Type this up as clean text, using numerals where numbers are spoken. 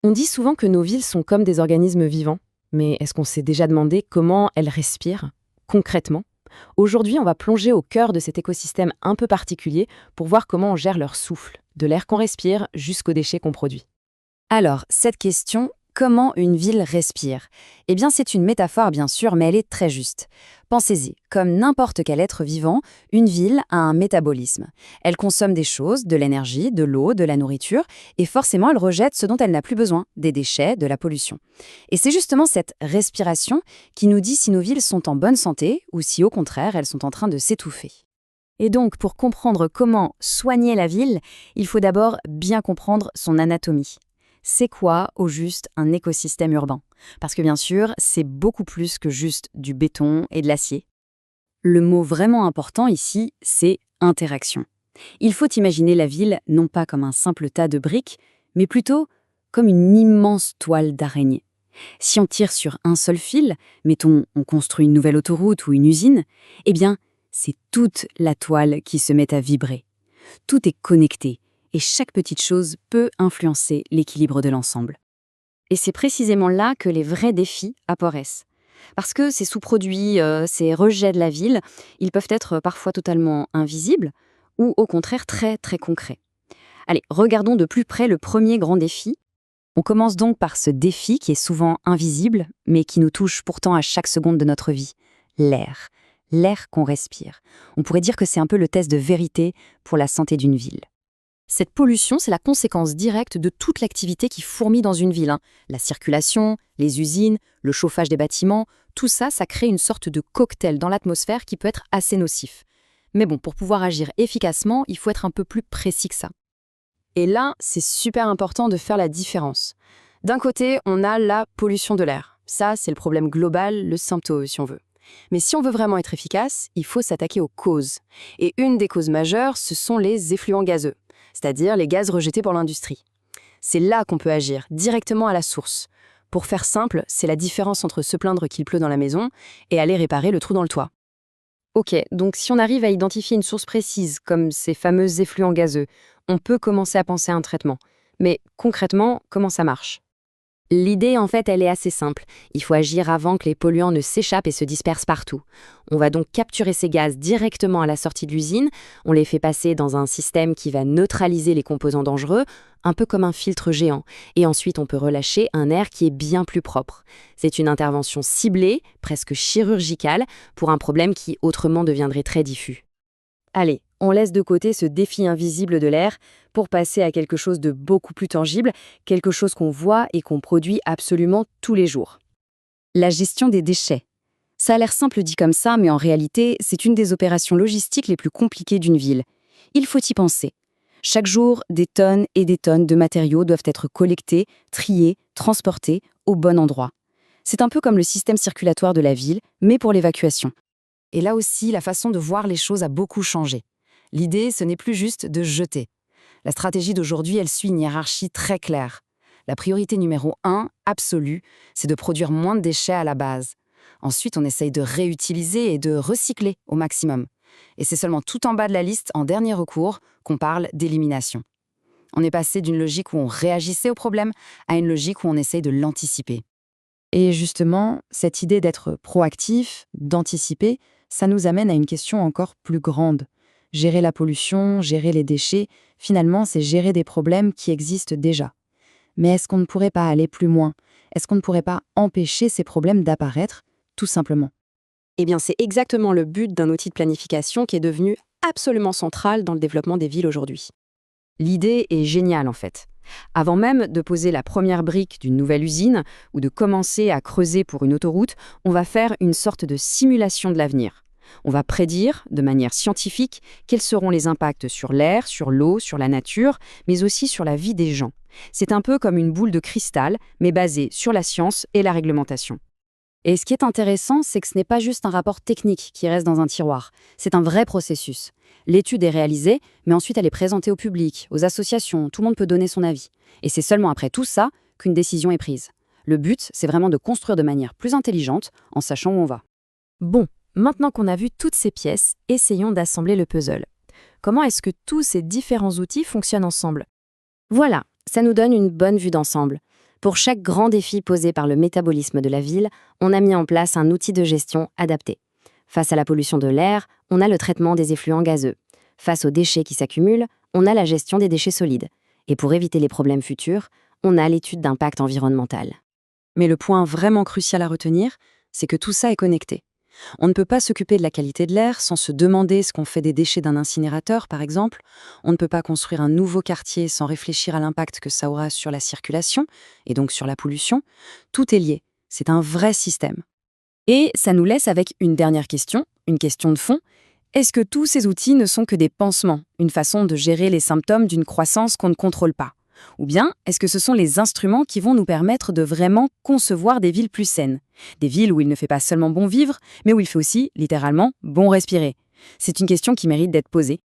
On dit souvent que nos villes sont comme des organismes vivants, mais est-ce qu'on s'est déjà demandé comment elles respirent, concrètement? Aujourd'hui, on va plonger au cœur de cet écosystème un peu particulier pour voir comment on gère leur souffle, de l'air qu'on respire jusqu'aux déchets qu'on produit. Alors, cette question, comment une ville respire? Eh bien, c'est une métaphore, bien sûr, mais elle est très juste. Pensez-y, comme n'importe quel être vivant, une ville a un métabolisme. Elle consomme des choses, de l'énergie, de l'eau, de la nourriture, et forcément, elle rejette ce dont elle n'a plus besoin, des déchets, de la pollution. Et c'est justement cette respiration qui nous dit si nos villes sont en bonne santé ou si, au contraire, elles sont en train de s'étouffer. Et donc, pour comprendre comment soigner la ville, il faut d'abord bien comprendre son anatomie. C'est quoi, au juste, un écosystème urbain? Parce que bien sûr, c'est beaucoup plus que juste du béton et de l'acier. Le mot vraiment important ici, c'est interaction. Il faut imaginer la ville non pas comme un simple tas de briques, mais plutôt comme une immense toile d'araignée. Si on tire sur un seul fil, mettons on construit une nouvelle autoroute ou une usine, eh bien, c'est toute la toile qui se met à vibrer. Tout est connecté et chaque petite chose peut influencer l'équilibre de l'ensemble. Et c'est précisément là que les vrais défis apparaissent. Parce que ces sous-produits, ces rejets de la ville, ils peuvent être parfois totalement invisibles ou au contraire très très concrets. Allez, regardons de plus près le premier grand défi. On commence donc par ce défi qui est souvent invisible, mais qui nous touche pourtant à chaque seconde de notre vie. L'air. L'air qu'on respire. On pourrait dire que c'est un peu le test de vérité pour la santé d'une ville. Cette pollution, c'est la conséquence directe de toute l'activité qui fourmille dans une ville. La circulation, les usines, le chauffage des bâtiments, tout ça, ça crée une sorte de cocktail dans l'atmosphère qui peut être assez nocif. Mais bon, pour pouvoir agir efficacement, il faut être un peu plus précis que ça. Et là, c'est super important de faire la différence. D'un côté, on a la pollution de l'air. Ça, c'est le problème global, le symptôme si on veut. Mais si on veut vraiment être efficace, il faut s'attaquer aux causes. Et une des causes majeures, ce sont les effluents gazeux, c'est-à-dire les gaz rejetés par l'industrie. C'est là qu'on peut agir, directement à la source. Pour faire simple, c'est la différence entre se plaindre qu'il pleut dans la maison et aller réparer le trou dans le toit. Ok, donc si on arrive à identifier une source précise, comme ces fameux effluents gazeux, on peut commencer à penser à un traitement. Mais concrètement, comment ça marche? L'idée, en fait, elle est assez simple. Il faut agir avant que les polluants ne s'échappent et se dispersent partout. On va donc capturer ces gaz directement à la sortie de l'usine. On les fait passer dans un système qui va neutraliser les composants dangereux, un peu comme un filtre géant. Et ensuite, on peut relâcher un air qui est bien plus propre. C'est une intervention ciblée, presque chirurgicale, pour un problème qui autrement deviendrait très diffus. Allez, on laisse de côté ce défi invisible de l'air pour passer à quelque chose de beaucoup plus tangible, quelque chose qu'on voit et qu'on produit absolument tous les jours. La gestion des déchets. Ça a l'air simple dit comme ça, mais en réalité, c'est une des opérations logistiques les plus compliquées d'une ville. Il faut y penser. Chaque jour, des tonnes et des tonnes de matériaux doivent être collectés, triés, transportés au bon endroit. C'est un peu comme le système circulatoire de la ville, mais pour l'évacuation. Et là aussi, la façon de voir les choses a beaucoup changé. L'idée, ce n'est plus juste de jeter. La stratégie d'aujourd'hui, elle suit une hiérarchie très claire. La priorité numéro 1, absolue, c'est de produire moins de déchets à la base. Ensuite, on essaye de réutiliser et de recycler au maximum. Et c'est seulement tout en bas de la liste, en dernier recours, qu'on parle d'élimination. On est passé d'une logique où on réagissait au problème à une logique où on essaye de l'anticiper. Et justement, cette idée d'être proactif, d'anticiper, ça nous amène à une question encore plus grande. Gérer la pollution, gérer les déchets, finalement, c'est gérer des problèmes qui existent déjà. Mais est-ce qu'on ne pourrait pas aller plus loin? Est-ce qu'on ne pourrait pas empêcher ces problèmes d'apparaître, tout simplement? Eh bien, c'est exactement le but d'un outil de planification qui est devenu absolument central dans le développement des villes aujourd'hui. L'idée est géniale en fait. Avant même de poser la première brique d'une nouvelle usine ou de commencer à creuser pour une autoroute, on va faire une sorte de simulation de l'avenir. On va prédire, de manière scientifique, quels seront les impacts sur l'air, sur l'eau, sur la nature, mais aussi sur la vie des gens. C'est un peu comme une boule de cristal, mais basée sur la science et la réglementation. Et ce qui est intéressant, c'est que ce n'est pas juste un rapport technique qui reste dans un tiroir. C'est un vrai processus. L'étude est réalisée, mais ensuite elle est présentée au public, aux associations, tout le monde peut donner son avis. Et c'est seulement après tout ça qu'une décision est prise. Le but, c'est vraiment de construire de manière plus intelligente, en sachant où on va. Bon, maintenant qu'on a vu toutes ces pièces, essayons d'assembler le puzzle. Comment est-ce que tous ces différents outils fonctionnent ensemble? Voilà, ça nous donne une bonne vue d'ensemble. Pour chaque grand défi posé par le métabolisme de la ville, on a mis en place un outil de gestion adapté. Face à la pollution de l'air, on a le traitement des effluents gazeux. Face aux déchets qui s'accumulent, on a la gestion des déchets solides. Et pour éviter les problèmes futurs, on a l'étude d'impact environnemental. Mais le point vraiment crucial à retenir, c'est que tout ça est connecté. On ne peut pas s'occuper de la qualité de l'air sans se demander ce qu'on fait des déchets d'un incinérateur, par exemple. On ne peut pas construire un nouveau quartier sans réfléchir à l'impact que ça aura sur la circulation, et donc sur la pollution. Tout est lié. C'est un vrai système. Et ça nous laisse avec une dernière question, une question de fond. Est-ce que tous ces outils ne sont que des pansements, une façon de gérer les symptômes d'une croissance qu'on ne contrôle pas? Ou bien, est-ce que ce sont les instruments qui vont nous permettre de vraiment concevoir des villes plus saines? Des villes où il ne fait pas seulement bon vivre, mais où il fait aussi, littéralement, bon respirer. C'est une question qui mérite d'être posée.